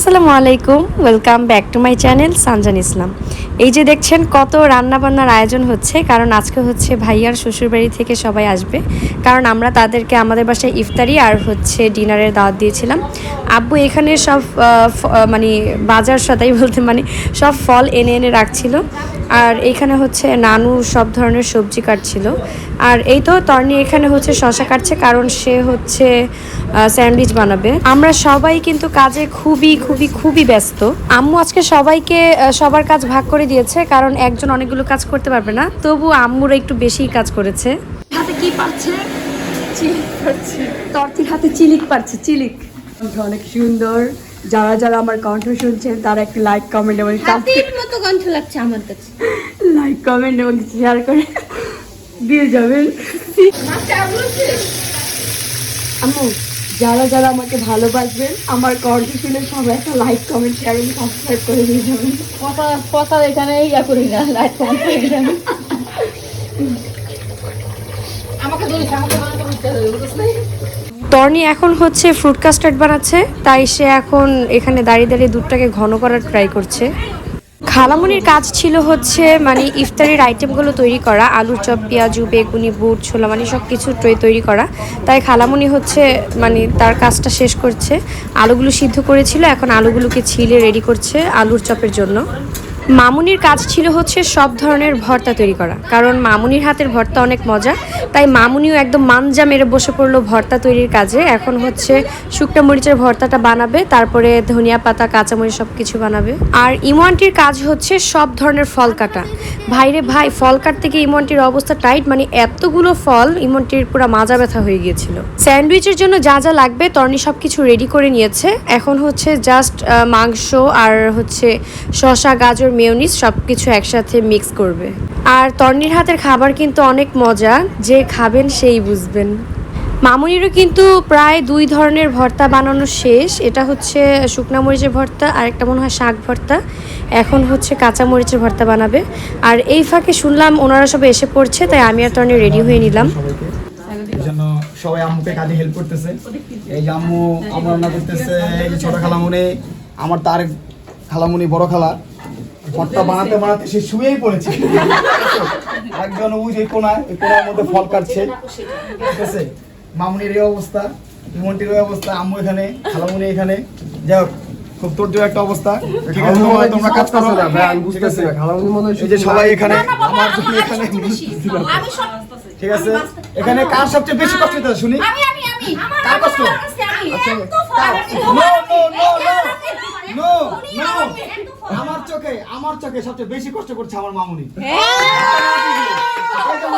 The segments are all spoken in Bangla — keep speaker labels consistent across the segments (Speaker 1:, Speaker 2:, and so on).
Speaker 1: আসসালামু আলাইকুম, welcome back to my channel Sanjan Islam. এই যে দেখছেন কত রান্নাবান্নার আয়োজন হচ্ছে, কারণ আজকে হচ্ছে ভাইয়ার শ্বশুরবাড়ি থেকে সবাই আসবে। কারণ আমরা তাদেরকে আমাদের বাসায় ইফতারি আর হচ্ছে ডিনারের দাওয়াত দিয়েছিলাম। আব্বু এখানে সব মানে বাজার সদাই বলতে মানে সব ফল এনে এনে রাখছিল, আর এইখানে হচ্ছে নানু সব ধরনের সবজি কাটছিল। আর এই তো তর্নি এখানে হচ্ছে শশা কাটছে, কারণ সে হচ্ছে স্যান্ডউইচ বানাবে। আমরা সবাই কিন্তু কাজে খুবই খুবই খুবই ব্যস্ত। আম্মু আজকে সবাইকে সবার কাজ ভাগ করে দিয়েছে, কারণ একজন অনেকগুলো কাজ করতে পারবে না। তবু আম্মুরা একটু বেশিই কাজ করেছে। হাতে কি পাচ্ছে? চিলিক পাচ্ছে। তর্তির হাতে চিলিক পাচ্ছে, চিলিক। অনেক সুন্দর। যারা যারা আমার কণ্ঠ শুনছেন তারা একটু লাইক কমেন্ট এবং
Speaker 2: হাতির মতো কণ্ঠ লাগছে আমার কাছে।
Speaker 1: লাইক কমেন্ট এবং শেয়ার করে দিয়ে যাবেন। আম্মু, যারা যারা আমাকে ভালোবাসবেন আমার কণ্ঠ শুনে সবাই একটা লাইক কমেন্ট শেয়ার এবং সাবস্ক্রাইব করে দিয়ে যাবেন।
Speaker 2: কথা এখানে ইয়া করি না, লাইক কমেন্ট করে যাবেন।
Speaker 1: তর্নি এখন হচ্ছে ফ্রুট কাস্টার্ড বানাচ্ছে, তাই সে এখন এখানে দাঁড়িয়ে দাঁড়িয়ে দুধটাকে ঘন করার ট্রাই করছে। খালামুনির কাজ ছিল হচ্ছে মানে ইফতারির আইটেমগুলো তৈরি করা, আলুর চপ, পেঁয়াজু, বেগুনি, বুট, ছোলা মানে সব কিছু তৈরি করা। তাই খালামুনি হচ্ছে মানে তার কাজটা শেষ করছে। আলুগুলো সিদ্ধ করেছিল, এখন আলুগুলোকে ছিলে রেডি করছে আলুর চপের জন্য। মামুনির কাজ ছিল হচ্ছে সব ধরনের ভর্তা তৈরি করা, কারণ মামুনির হাতের ভর্তা অনেক মজা। তাই মামুনিও একদম মানজা মেরে বসে পড়লো ভর্তা তৈরির কাজে। এখন হচ্ছে শুকনো মরিচের ভর্তাটা বানাবে, তারপরে ধনিয়া পাতা, কাঁচামরিচ সব কিছু বানাবে। আর ইমোয়ানটির কাজ হচ্ছে সব ধরনের ফল কাটা। ভাইরে ভাই, ফল কাটতে গিয়ে ইমোয়ানটির অবস্থা টাইট, মানে এতগুলো ফল ইমোয়ানটির পুরো মাজা ব্যথা হয়ে গিয়েছিল। স্যান্ডউইচের জন্য যা যা লাগবে তর্নি সব কিছু রেডি করে নিয়েছে। এখন হচ্ছে জাস্ট মাংস আর হচ্ছে শসা, গাজর, মেয়োনিজ সব কিছু একসাথে মিক্স করবে। আর তর্নির হাতের খাবার কিন্তু অনেক মজা, যে খাবেন সেই বুঝবেন। মামুনিরও কিন্তু প্রায় 2 ধরনের ভর্তা বানানো শেষ। এটা হচ্ছে শুকনা মরিচের ভর্তা, আর একটা মনে হয় শাক ভর্তা। এখন হচ্ছে কাঁচা মরিচের ভর্তা বানাবে। আর এই ফাঁকে শুনলাম ওনারা সবাই এসে পড়ছে, তাই আমি আর তর্নি রেডি হয়ে নিলাম।
Speaker 3: সবাই আম্মুকে কাজে হেল্প করতেছে। এই যে আম্মু আমার রান্না করতেছে, এই যে ছোট খালামুনি, আমার তার খালামুনি বড় খালা ভর্তা বানাতে বানাতে সে শুয়েই পড়েছে। একজন ওই যে কোনার মধ্যে ফল কাটছে, ঠিক আছে। মামুনির এই অবস্থা, ইমনটির এই অবস্থা, আম্মু এখানে, খালামুনি এখানে। যাই হোক, খুব তোর একটা অবস্থা। ঠিক আছে, তোমরা কাজ করছো না ভাই, আমি বুঝতেছি না। খালামুনি মনে হয় এই যে সবাই এখানে, আমার তুমি এখানে, ঠিক আছে। এখানে কার সবচেয়ে বেশি কষ্ট হচ্ছে শুনি? কার কষ্ট? নো, আমার চোখে সবচেয়ে বেশি কষ্ট করছে আমার মামুনি।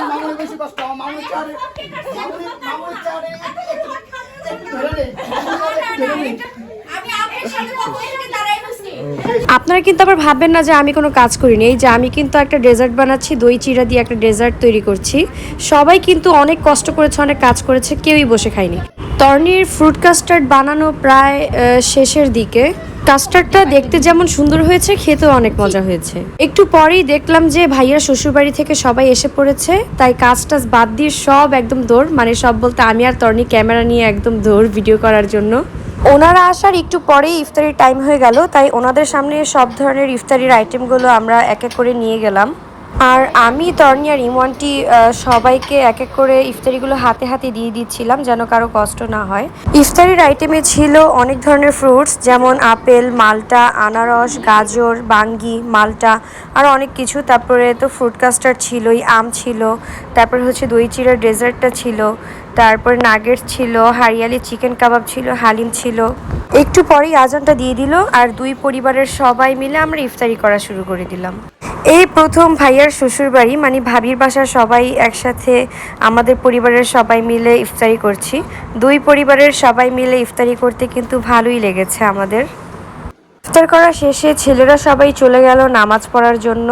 Speaker 3: মামুনি বেশি কষ্ট, আমার মামুনি চারে
Speaker 1: আপনারা কিন্তু আবার ভাববেন না যে আমি কোনো কাজ করিনি। এই যে আমি কিন্তু একটা ডেজার্ট বানাচ্ছি, দই চিড়া দিয়ে একটা ডেজার্ট তৈরি করছি। সবাই কিন্তু অনেক কষ্ট করেছে, অনেক কাজ করেছে, কেউই বসে খায়নি। তর্নির ফ্রুট কাস্টার্ড বানানো প্রায় শেষের দিকে। কাস্টার্ডটা দেখতে যেমন সুন্দর হয়েছে, খেতেও অনেক মজা হয়েছে। একটু পরেই দেখলাম যে ভাইয়ার শ্বশুরবাড়ি থেকে সবাই এসে পড়েছে, তাই কাজ টাজ বাদ দিয়ে সব একদম দৌড়, মানে সব বলতে আমি আর তর্নি ক্যামেরা নিয়ে একদম দৌড় ভিডিও করার জন্য। ওনারা আসার একটু পরেই ইফতারির টাইম হয়ে গেল, তাই ওনাদের সামনে সব ধরনের ইফতারির আইটেমগুলো আমরা এক এক করে নিয়ে গেলাম। আর আমি, তর্নি আর ইমওয়ানটি সবাইকে এক এক করে ইফতারিগুলো হাতে হাতে দিয়ে দিচ্ছিলাম, যেন কারো কষ্ট না হয়। ইফতারির আইটেমে ছিল অনেক ধরনের ফ্রুটস, যেমন আপেল, মালটা, আনারস, গাজর, বাঙ্গি, মালটা আর অনেক কিছু। তারপরে তো ফ্রুট কাস্টার্ড ছিলই, আম ছিল, তারপরে হচ্ছে দই চিড়ার ডেজার্টটা ছিল, তারপর নাগেটস ছিল, হারিয়ালি চিকেন কাবাব ছিল, হালিম ছিল। একটু পরেই আজানটা দিয়ে দিল, আর দুই পরিবারের সবাই মিলে আমরা ইফতারি করা শুরু করে দিলাম। এই প্রথম ভাইয়ার শ্বশুরবাড়ি মানে ভাবির বাসার সবাই একসাথে আমাদের পরিবারের সবাই মিলে ইফতারি করছি। দুই পরিবারের সবাই মিলে ইফতারি করতে কিন্তু ভালোই লেগেছে আমাদের। ইফতার করা শেষে ছেলেরা সবাই চলে গেল নামাজ পড়ার জন্য।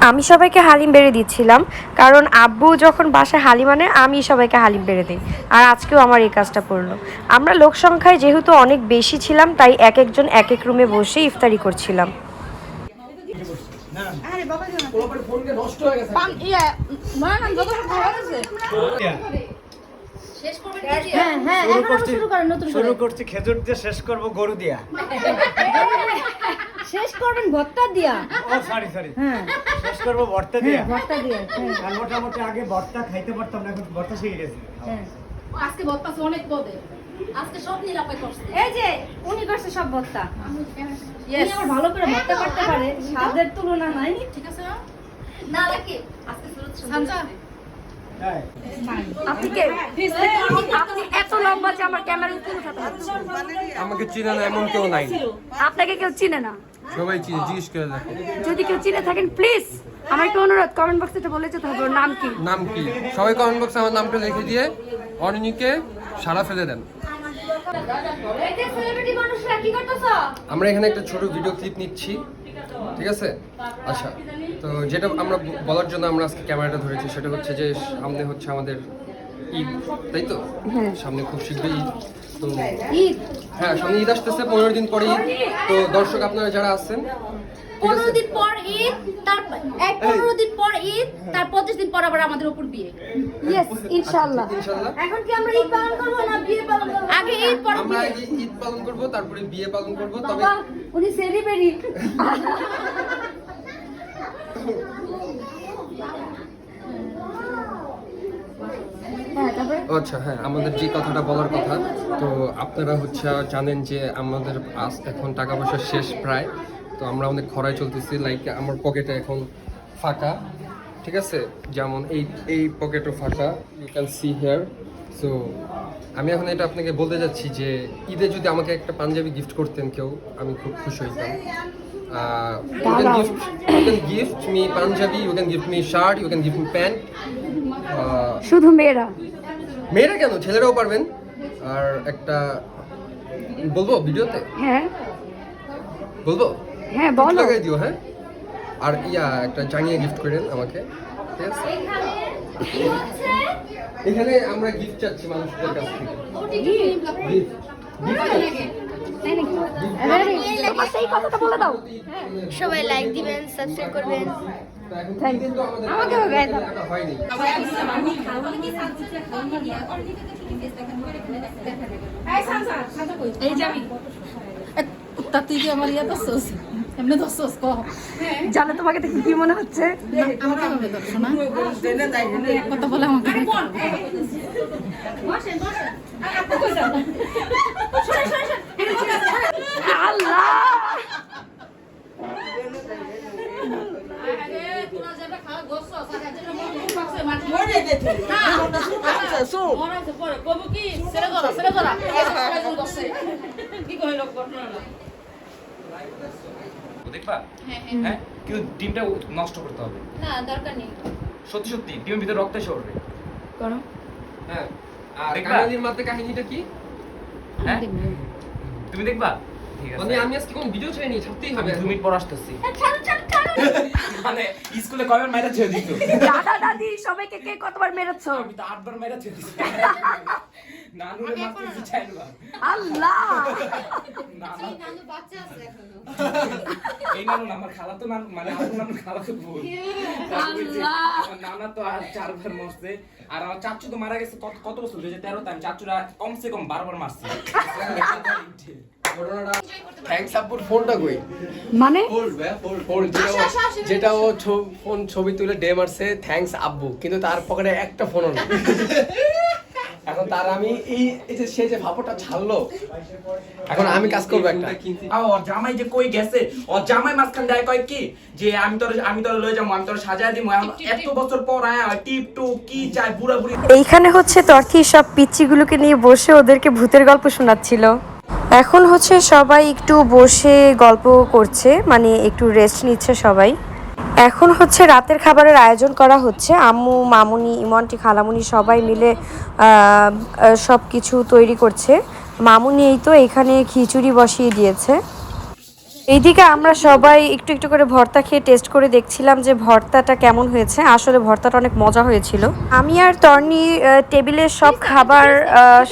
Speaker 1: আমি সবাইকে হালিম বেড়ে দিচ্ছিলাম, কারণ আব্বু যখন বাসায় হালিম আনে আমি সবাইকে হালিম বেড়ে দিই। আর আজকেও আমার এই কাজটা পড়লো। আমরা লোক সংখ্যায় যেহেতু অনেক বেশি ছিলাম, তাই এক একজন এক এক রুমে বসে ইফতারি করছিলাম।
Speaker 2: হ্যাঁ হ্যাঁ এখন আবার শুরু করেন নতুন করে।
Speaker 4: শুরু করছি খেজুর দিয়ে, শেষ করব গরু দিয়া।
Speaker 2: শেষ করবেন ভর্তা দিয়া।
Speaker 4: ও সরি
Speaker 2: হ্যাঁ
Speaker 4: শেষ করব ভর্তা দিয়া।
Speaker 2: ভর্তা দিয়া। হ্যাঁ
Speaker 4: আর মোটামুটি আগে ভর্তা খাইতে পারতাম না, এখন ভর্তা শিখে গেছি।
Speaker 2: হ্যাঁ
Speaker 5: আজকে বত্তাছে অনেক পদে, আজকে সব নিরাপয় করছে।
Speaker 2: এই যে উনি করছে সব ভর্তা। উনি আবার ভালো করে ভর্তা করতে পারে, স্বাদের তুলনা নাই।
Speaker 5: ঠিক আছে না নাকি আজকে সানজা
Speaker 4: তাই
Speaker 1: আপনি কে? আপনি এত লম্বা যে আমার ক্যামেরা উপরে উঠাতে হচ্ছে।
Speaker 6: আমাকে চিনে না এমন কেউ নাই,
Speaker 1: আপনাকে কেউ চিনে না?
Speaker 6: সবাই চিনে, জিজ্ঞেস করে দেখো।
Speaker 1: যদি কেউ চিনে থাকেন প্লিজ আমার একটা অনুরোধ, কমেন্ট বক্সে এটা বলে যেতে হবে ওর নাম কি।
Speaker 6: নাম কি? সবাই কমেন্ট বক্সে আমার নামটা লিখে দিয়ে অনিকে সারা ফেলে দেন।
Speaker 2: এই যে সেলিব্রিটি মানুষরা কি করতেছ?
Speaker 6: আমরা এখানে একটা ছোট ভিডিও ক্লিপ নিচ্ছি, ঠিক আছে? আচ্ছা, তো যেটা আমরা বলার জন্য আমরা আজকে ক্যামেরাটা ধরেছি সেটা হচ্ছে যে সামনে হচ্ছে আমাদের ঈদ, তাই তো? সামনে খুব শীঘ্রই ঈদ। তো
Speaker 2: ঈদ
Speaker 6: হ্যাঁ, সামনে ঈদ আসতেছে, 15 দিন পরে ঈদ। তো দর্শক আপনারা যারা আছেন, ঠিক আছে?
Speaker 5: 15 দিন পর ঈদ, তার 15 দিন পর ঈদ, তার 25 দিন পর আবার আমাদের উপর বিয়ে।
Speaker 1: ইয়েস ইনশাআল্লাহ।
Speaker 6: ইনশাআল্লাহ
Speaker 2: এখন কি আমরা ঈদ পালন করব না বিয়ে পালন করব?
Speaker 5: আগে ঈদ পর
Speaker 6: আমরা
Speaker 5: বিয়ে।
Speaker 6: আগে ঈদ পালন করব, তারপরে বিয়ে পালন করব। তবে
Speaker 2: বাবা উনি সেলিব্রিটি। হ্যাঁ তারপরে
Speaker 6: আচ্ছা হ্যাঁ, আমাদের যে কথাটা বলার কথা, তো আপনারা হচ্ছে জানেন যে আমাদের আজ এখন টাকা পয়সা শেষ প্রায়। তো আমরা অনেক খরায় চলতেছি, লাইক আমার পকেটে এখন ফাঁকা, ঠিক আছে? যেমন এই পকেটও ফাঁকা, you can see here. So আমি এখন এটা আপনাকে বলতে যাচ্ছি যে ঈদে যদি আমাকে একটা পাঞ্জাবি গিফট করতেন কেউ, আমি খুব খুশি হইতাম। You can gift me panjabi, you can gift me shirt, you can gift me pant.
Speaker 1: শুধু মেয়েরা?
Speaker 6: মেয়েরা কেন, ছেলেরাও পারবেন। আর একটা বলবো ভিডিওতে,
Speaker 1: হ্যাঁ
Speaker 6: বলবো
Speaker 1: হ্যাঁ
Speaker 6: একটু
Speaker 1: বলো।
Speaker 6: লাগাই দিও, হ্যাঁ। আর একটা জানিয়ে গিফট করেন আমাকে, ঠিক আছে? এখানে আমরা গিফট চাচ্ছি মানুষদের কাছ থেকে।
Speaker 1: তোমার সেই কথাটা বলে দাও।
Speaker 7: সবাই লাইক দিবেন, সাবস্ক্রাইব করবেন।
Speaker 1: Thank you. আমাকেও গায়ে দাও।
Speaker 6: হয়নি।
Speaker 5: এই যে আমি কুত্তা তুই কি আমার ইয়া দছস এমনি দছস কহ
Speaker 1: জানো তোমাকে দেখে কি মনে হচ্ছে?
Speaker 5: আমাকে হবে দছস না কথা বলে আমাকে বসেন বসেন আপনি কই যান
Speaker 1: আল্লাহ
Speaker 5: আরে তোরা যাবে খাওয়া গোছস আর যেন মন পাকছে মাটি মরে যেতে না আচ্ছা সো মরে আছে পরে কব কি সেরে ধরা একজন দছছে কি কইল ঘটনা
Speaker 8: দেখবা হ্যাঁ কিন্তু ডিমটা নষ্ট করতে হবে
Speaker 5: না দরকার নেই
Speaker 8: সত্যি সত্যি ডিমের ভিতরে রক্ত এসে পড়বে
Speaker 1: করো।
Speaker 6: হ্যাঁ, আর
Speaker 8: দেখবা?
Speaker 6: কানালির মাঝে কাহিনীটা কি?
Speaker 8: হ্যাঁ তুমি দেখবা ঠিক আছে
Speaker 6: মানে আমি আজকে কোন ভিডিও ছাড়িনি, ছাড়তেই
Speaker 8: আমি
Speaker 6: হবে।
Speaker 8: 2 মিনিট পর আসতেছি মানে স্কুলে কয়বার মাইরা ছেড়ে দিত
Speaker 1: দাদা দাদি সবাইকে কে কতবার মেরেছো?
Speaker 8: আমি তো 8 বার মাইরা ছেড়ে দিছি নানুরে মারতে চাইবা
Speaker 1: আল্লাহ
Speaker 5: নানু বাচ্চা আছে এখনো
Speaker 8: এই নানু না, আমার খালা তো নানু মানে আমার নানু খালা তো বল আমার নানা তো আর 4 বার মরছে আর আমার চাচু তো মারা গেছে কত বছর 2013 তে আমি চাচুরা কমসে কম 12 বার মারছে
Speaker 9: থ্যাঙ্কস আপুর ফোনটা কই?
Speaker 1: মানে
Speaker 9: ফোন যেটা ও ফোন ছবি তুলে ডে মারছে, থ্যাঙ্কস আব্বু, কিন্তু তার পকেটে একটা ফোনও নেই। এখন তার আমি এই যে সে যে ভাপটা ছাড়লো, এখন আমি কাজ করবো একটা।
Speaker 8: ওর জামাই যে কই গেছে, ওর জামাই মাঝখান দেয় কয় কি যে আমি তোর লয়ে যাবো, আমি তোর সাজায় দিমু। এখন এত বছর পর আয়া টিপ টুপ কি চাই বুড়া বুড়ি।
Speaker 1: এইখানে হচ্ছে তর্কি সব পিচ্চিগুলোকে নিয়ে বসে ওদেরকে ভূতের গল্প শোনাচ্ছিল। এখন হচ্ছে সবাই একটু বসে গল্প করছে, মানে একটু রেস্ট নিচ্ছে সবাই। এখন হচ্ছে রাতের খাবারের আয়োজন করা হচ্ছে। আম্মু, মামুনি, ইমন্টি, খালামুনি সবাই মিলে সব কিছু তৈরি করছে। মামুনি এই তো এখানে খিচুড়ি বসিয়ে দিয়েছে। এইদিকে আমরা সবাই একটু একটু করে ভর্তা খেয়ে টেস্ট করে দেখছিলাম যে ভর্তাটা কেমন হয়েছে। আসলে ভর্তাটা অনেক মজা হয়েছিল। আমি আর তর্নি টেবিলে সব খাবার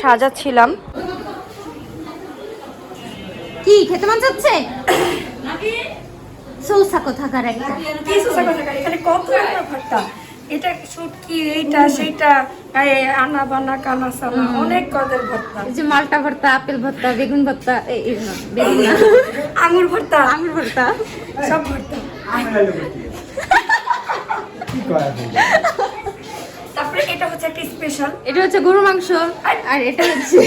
Speaker 1: সাজাচ্ছিলাম।
Speaker 2: কি খেতে মন যাচ্ছে? সৌসা কোথাকার একটা।
Speaker 1: এখানে কত ভর্তা, এটা শুটকি এইটা সেইটা আনা বানা কানা সানা অনেক কদের ভর্তা,
Speaker 2: এই যে মালটা ভর্তা, আপেল ভর্তা, বেগুন ভর্তা, এই না, বেগুন না,
Speaker 1: আঙুর ভর্তা,
Speaker 2: আঙুর ভর্তা,
Speaker 1: সব ভর্তা। তারপরে এটা হচ্ছে একটা স্পেশাল,
Speaker 2: এটা হচ্ছে গরু মাংস, আর এটা হচ্ছে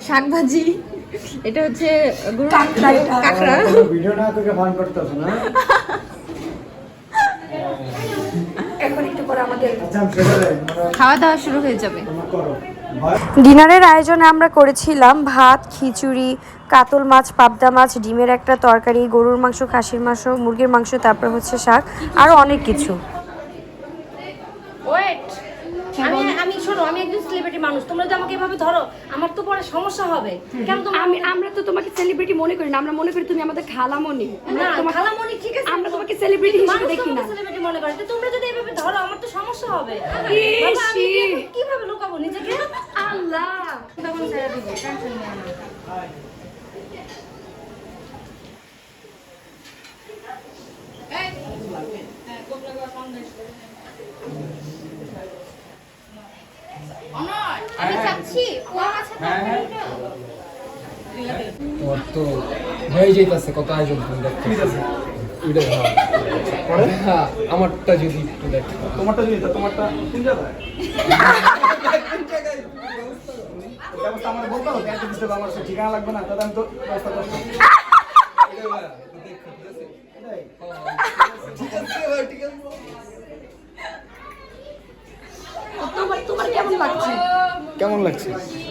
Speaker 2: শাক ভাজি, এটা হচ্ছে গরু কাঁকড়া।
Speaker 4: ভিডিও না তোকে ফান করতেছ না।
Speaker 1: এখন একটু পরে আমাদের
Speaker 4: আচ্ছা আমি সেটা
Speaker 2: খাওয়া দাওয়া শুরু হয়ে যাবে।
Speaker 4: করো।
Speaker 1: ডিনারের আয়োজনে আমরা করেছিলাম ভাত, খিচুড়ি, কাতল মাছ, পাবদা মাছ, ডিমের একটা তরকারি, গরুর মাংস, খাসির মাংস, মুরগির মাংস, তারপর হচ্ছে শাক, আরও অনেক কিছু।
Speaker 2: ওয়েট, আমি শোনো, আমি একজন সেলিব্রিটি মানুষ, তোমরা যদি আমাকে এভাবে ধরো আমার তো পরে সমস্যা হবে। কেন
Speaker 1: আমরা তো তোমাকে সেলিব্রিটি মনে করি না, আমরা মনে করি তুমি আমাদের খালামণি।
Speaker 2: না খালামণি ঠিক আছে,
Speaker 1: আমরা তোমাকে সেলিব্রিটি হিসেবে
Speaker 2: মানুষ
Speaker 1: দেখি না।
Speaker 2: তোমাকে সেলিব্রিটি মনে করে, তো তোমরা যদি এভাবে ধরো আমার তো সমস্যা হবে।
Speaker 1: ইস,
Speaker 2: বাবা, আমি কিভাবে লুকাবো নিজেকে?
Speaker 1: আল্লাহ,
Speaker 2: তখন ছেড়ে দিব, টেনশন নিও না।
Speaker 7: আমি চাচ্ছি পোয়া মাছের তরকারিটা
Speaker 6: তোমার তো হয়ে যেতেছে কত আয়োজন তুমি দেখতে ওইটা হ্যাঁ আমারটা যদি একটু দেখো।
Speaker 3: তোমারটা যদি তোমারটা কোন জায়গায় ব্যবস্থা আমার বলতে হবে, ব্যাংকে দিতে হবে, আমার সে ঠিকানা লাগবে না, তাহলে আমি তো ব্যবস্থা করবো।
Speaker 1: তোমার কেমন লাগছে?
Speaker 3: কেমন লাগছে?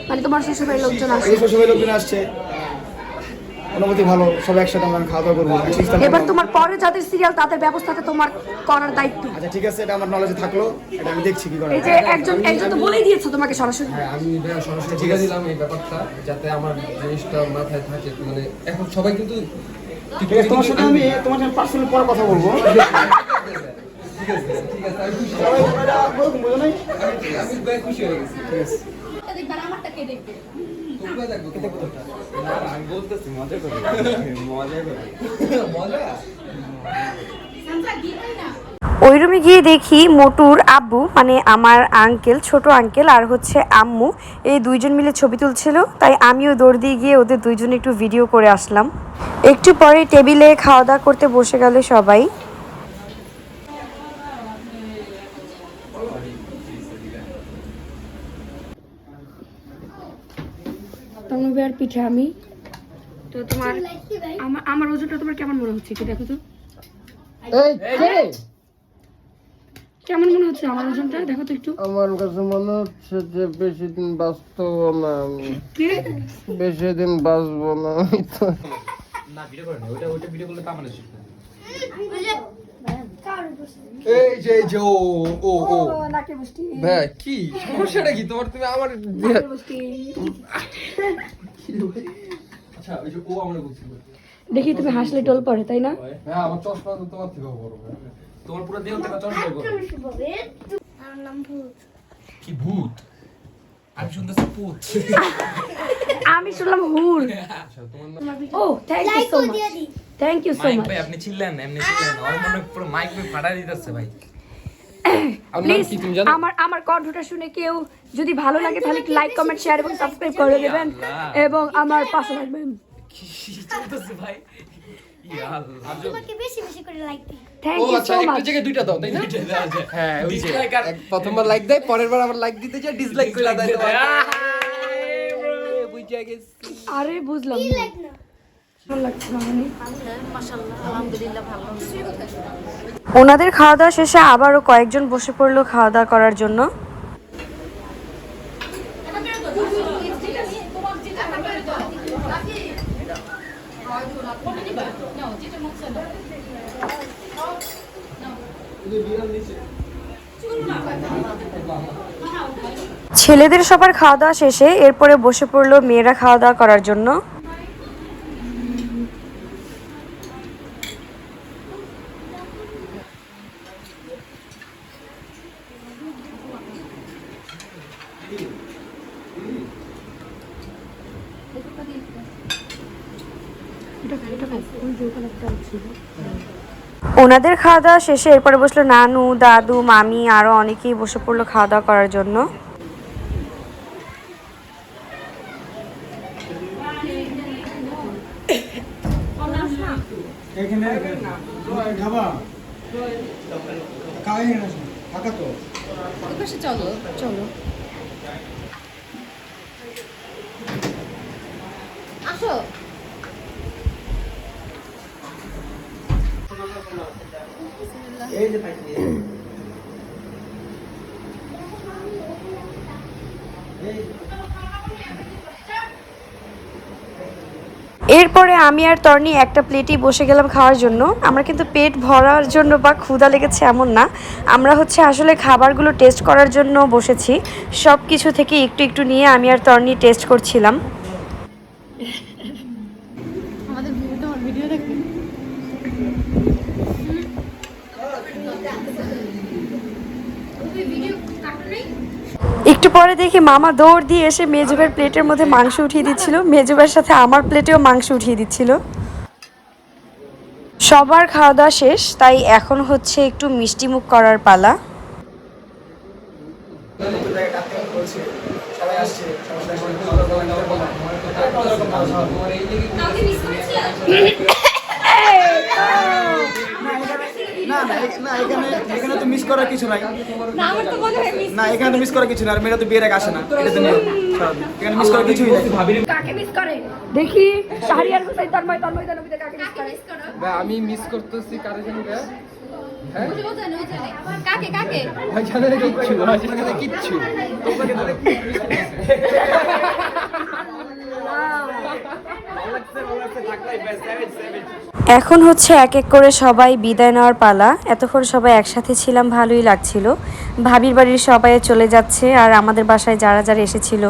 Speaker 1: মানে তোমার শ্বশুরবাড়ির লোকজন আসে,
Speaker 3: এই সবাই লোকজন আসছে, অনুমতি ভালো, সবাই একসাথে আমরা খাওয়া দাওয়া করবো।
Speaker 1: এবার তোমার পরে যাদের সিরিয়াল তাদের ব্যবস্থাটা তোমার করার দায়িত্ব।
Speaker 3: আচ্ছা ঠিক আছে, এটা আমার নলেজে থাকলো, এটা আমি দেখছি কি করা
Speaker 1: এই যে একজন তো বলেই দিয়েছো তোমাকে সরাসরি।
Speaker 6: হ্যাঁ আমি সরাসরি ঠিক আছে দিলাম এই ব্যাপারটা যাতে আমার জিনিসটা মাথায় থাকে। মানে এখন সবাই কিন্তু
Speaker 3: ঠিক আছে, তোমার সাথে আমি তোমার সাথে পার্সোনাল পরে কথা বলবো।
Speaker 6: ঠিক আছে আমি খুশি।
Speaker 3: সবাই তোমরা বলুন, বুঝো নাই?
Speaker 6: আমি খুশি হয়ে গেছি। ঠিক আছে
Speaker 7: দেখবার আমারটা কে দেখবে?
Speaker 6: তোমরা দেখবো খেতে কোথাটা
Speaker 4: আমি বলতেছি মজা করি, মজা করি।
Speaker 6: মজা
Speaker 7: সামসা দিই না।
Speaker 1: ওই রুমে গিয়ে দেখি মোটুর আব্বু মানে আমার আঙ্কেল, ছোট আঙ্কেল আর হচ্ছে আম্মু, এই দুইজন মিলে ছবি তুলছিল। তাই আমিও দৌড় দিয়ে গিয়ে ওদের দুইজনে একটু ভিডিও করে আসলাম। একটু পরে টেবিলে খাওয়া দাওয়া করতে বসে গেল সবাই। তনুবের পিঠে আমি তো তোমার আমার ওজনটা তোমার কেমন মনে হচ্ছে কি দেখো তো, কেমন মনে হচ্ছে আমার ওজনটা দেখো তো একটু।
Speaker 6: আমার কাছে মনে হচ্ছে যে বেশি দিন বাঁচবো না আমি,
Speaker 1: কি
Speaker 6: বেশি দিন বাঁচবো না আমি তো।
Speaker 8: না ভিডিও করে না, ওইটা ভিডিও করলে তা মানে শিখবে।
Speaker 6: এই যে ও ও ও
Speaker 1: নাকে বসতি
Speaker 6: ভাই কি সমস্যাটা কি তোমার? তুমি আমার
Speaker 1: বসতি
Speaker 6: আচ্ছা ওই যে ও আমরা বলছি
Speaker 1: দেখি তুমি হাসলে টোল পড়ে তাই না?
Speaker 6: হ্যাঁ আমার চশমা তো তোমার থেকেও বড় ভাই।
Speaker 8: তোমার পুরো দেহ থেকে চশমাই বড়।
Speaker 7: আমার নাম ভূত।
Speaker 8: কি ভূত? আমি শুনতেছি ভূত।
Speaker 1: আমি শুনলাম হুর।
Speaker 6: আচ্ছা তোমার নাম
Speaker 1: ও thank you so much, thank you so
Speaker 8: mike
Speaker 1: much.
Speaker 8: ভাই আপনি ছিলেন এমনি ছিলেন, ওর মনে পুরো মাইক ভাই ফাটা দিতেছে ভাই।
Speaker 6: আমার নাম কি তুমি জানো?
Speaker 1: আমার কণ্ঠটা শুনে কেউ যদি ভালো লাগে তাহলে লাইক কমেন্ট শেয়ার এবং সাবস্ক্রাইব করে দেবেন এবং আমার পাশে থাকবেন।
Speaker 8: কি চলতেছে ভাই? ইয়া আল্লাহ।
Speaker 7: তোমাকে বেশি বেশি করে লাইক দিই।
Speaker 1: থ্যাংক
Speaker 6: ও
Speaker 1: ইউ
Speaker 6: আচ্ছা
Speaker 1: সো
Speaker 6: একটা
Speaker 1: মাচ।
Speaker 6: জায়গায় দুইটা দাও তাই না? হ্যাঁ ওই যে
Speaker 8: Dislike আর-
Speaker 6: প্রথমবার লাইক দেয়, পরের বার আবার লাইক দিতে যায় ডিসলাইক করে দেয়। বুঝা গেছি।
Speaker 1: আরে বুঝলাম না।
Speaker 7: লাইক না।
Speaker 1: ভালো লাগছে না মানে।
Speaker 2: মাশাআল্লাহ, আলহামদুলিল্লাহ ভালো হচ্ছে।
Speaker 1: ওনাদের খাওয়া দাওয়া শেষে আবারও কয়েকজন বসে পড়লো খাওয়া দাওয়া করার জন্য। ছেলেদের সবার খাওয়া দাওয়া শেষে এরপরে বসে পড়লো মেয়েরা খাওয়া দাওয়া করার জন্য। ওনাদের খাওয়া দাওয়া শেষে এরপরে বসলো নানু, দাদু, মামি, আরও অনেকেই বসে পড়লো খাওয়া দাওয়া করার জন্য।
Speaker 2: চলো চলো আসো।
Speaker 1: এরপরে আমি আর তর্নি একটা প্লেটেই বসে গেলাম খাওয়ার জন্য। আমরা কিন্তু পেট ভরার জন্য বা ক্ষুধা লেগেছে এমন না, আমরা হচ্ছে আসলে খাবারগুলো টেস্ট করার জন্য বসেছি। সব কিছু থেকে একটু একটু নিয়ে আমি আর তর্নি টেস্ট করছিলাম।
Speaker 2: আমাদের ভিডিও দেখবে।
Speaker 1: একটু পরে দেখি মামা দৌড় দিয়ে এসে মেজুবের প্লেটের মধ্যে মাংস উঠিয়ে দিচ্ছিল, মেজুবের সাথে আমার প্লেটেও মাংস উঠিয়ে দিচ্ছিল। সবার খাওয়া দাওয়া শেষ, তাই এখন হচ্ছে একটু মিষ্টি মুখ করার পালা।
Speaker 3: এখানে তো মিস করার কিছু নাই। না এখানে তো মিস করার কিছু না, আর মেয়েরা তো বিয়ের আগে আসে না, এটা তো নিয়ম। এখানে মিস করার কিছুই নাই।
Speaker 1: কাকে মিস করে দেখি? শাহরিয়ার হোসেন, তন্ময় তন্ময়দের কাকে মিস করে?
Speaker 6: আমি মিস করতেছি কারে জানি ভাই?
Speaker 2: কাকে কাকে
Speaker 6: ভাই জানে না কিচ্ছু, ভাই জানে না কিচ্ছু।
Speaker 1: এখন হচ্ছে এক এক করে সবাই বিদায় নেওয়ার পালা। এতক্ষণ সবাই একসাথে ছিলাম, ভালোই লাগছিল। ভাবির বাড়ির সবাই চলে যাচ্ছে, আর আমাদের বাসায় যারা যারা এসেছিল,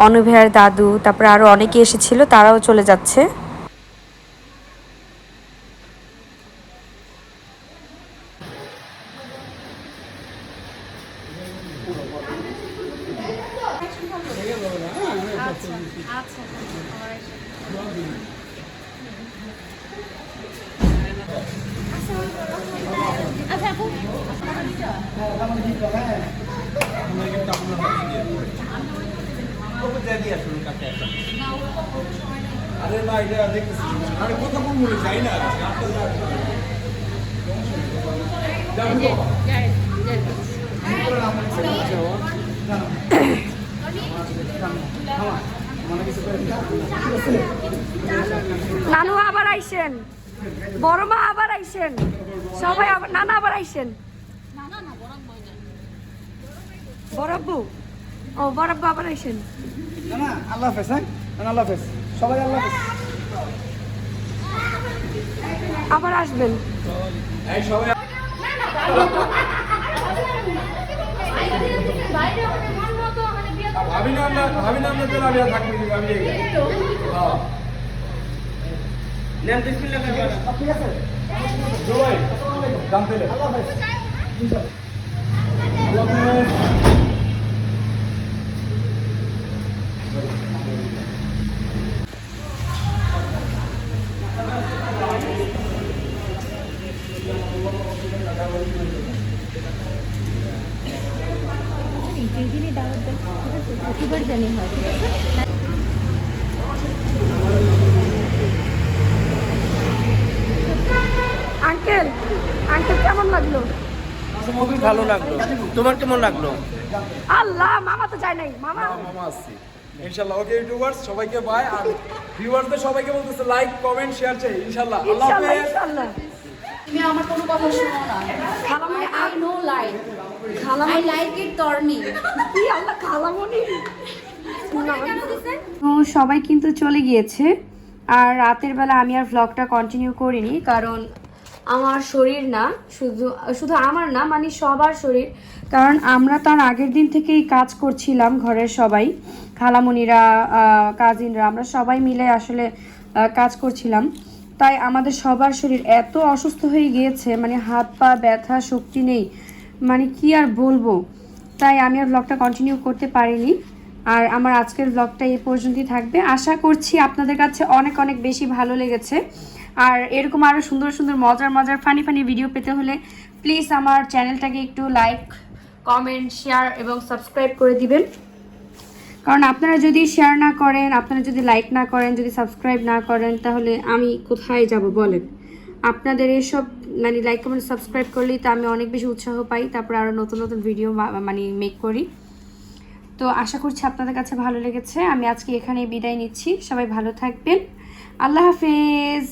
Speaker 1: অনুভেয়ার দাদু, তারপরে আরও অনেকে এসেছিল, তারাও চলে যাচ্ছে। নানু আবার আইসেন, বড় মা আবার আইসেন, সবাই আবার, নানা আবার আইসেন। বড়াব্বু, ও বড়াব্বু আবার আইসেন।
Speaker 3: না আল্লাহ হাফেজ। হ্যাঁ আল্লাহ হাফেজ সবাই, আল্লাহ হাফেজ।
Speaker 1: আবার আসবেন।
Speaker 3: ঠিক আছে জয় জানতে আল্লাহ হাফেজ।
Speaker 2: প্রতিবার জানি হয়।
Speaker 1: আঙ্কেল, আঙ্কেল কেমন লাগলো?
Speaker 4: খুবই ভালো লাগলো। তোমার কেমন লাগলো?
Speaker 1: আল্লাহ, মামা তো যায় নাই। মামা
Speaker 4: আসছি ইনশাআল্লাহ। ওকে ইউটিউবার্স সবাইকে বাই, আর ভিউয়ারদের সবাইকে বলতেছে লাইক কমেন্ট শেয়ার চাই ইনশাআল্লাহ। আল্লাহ
Speaker 1: ইনশাআল্লাহ
Speaker 4: হাফেজ।
Speaker 1: ইনশাআল্লাহ।
Speaker 5: তুমি আমার কোনো কথা শোনো না।
Speaker 1: খালামণি
Speaker 5: I know lie. I
Speaker 1: খালামণি
Speaker 5: like it, Torni.
Speaker 1: কি আল্লাহ, খালামণি তো সবাই কিন্তু চলে গিয়েছে। আর রাতের বেলা আমি আর ভ্লগটা কন্টিনিউ করিনি, কারণ আমার শরীর না, শুধু আমার না, মানে সবার শরীর। কারণ আমরা তার আগের দিন থেকেই কাজ করছিলাম, ঘরের সবাই, খালামণিরা, কাজিনরা, আমরা সবাই মিলে আসলে কাজ করছিলাম। তাই আমাদের সবার শরীর এত অসুস্থ হয়ে গিয়েছে, মানে হাত পা ব্যথা, শক্তি নেই, মানে কি আর বলবো। তাই আমি আর ব্লগটা কন্টিনিউ করতে পারিনি। আর আমার আজকের ব্লগটা এই পর্যন্তই থাকবে। আশা করছি আপনাদের কাছে অনেক অনেক বেশি ভালো লেগেছে। আর এরকম আরও সুন্দর সুন্দর মজার মজার ফানি ফানি ভিডিও পেতে হলে প্লিজ আমার চ্যানেলটাকে একটু লাইক, কমেন্ট, শেয়ার এবং সাবস্ক্রাইব করে দিবেন। কারণ আপনারা যদি শেয়ার না করেন, আপনারা যদি লাইক না করেন, যদি সাবস্ক্রাইব না করেন, তাহলে আমি কোথায় যাব বলেন? আপনাদের এসব মানে লাইক, কমেন্ট, সাবস্ক্রাইব করলেই তো আমি অনেক বেশি উৎসাহ পাই, তারপরে আরও নতুন নতুন ভিডিও মানে মেক করি। তো আশা করছি আপনাদের কাছে ভালো লেগেছে। আমি আজকে এখানেই বিদায় নিচ্ছি। সবাই ভালো থাকবেন। আল্লাহ হাফেজ।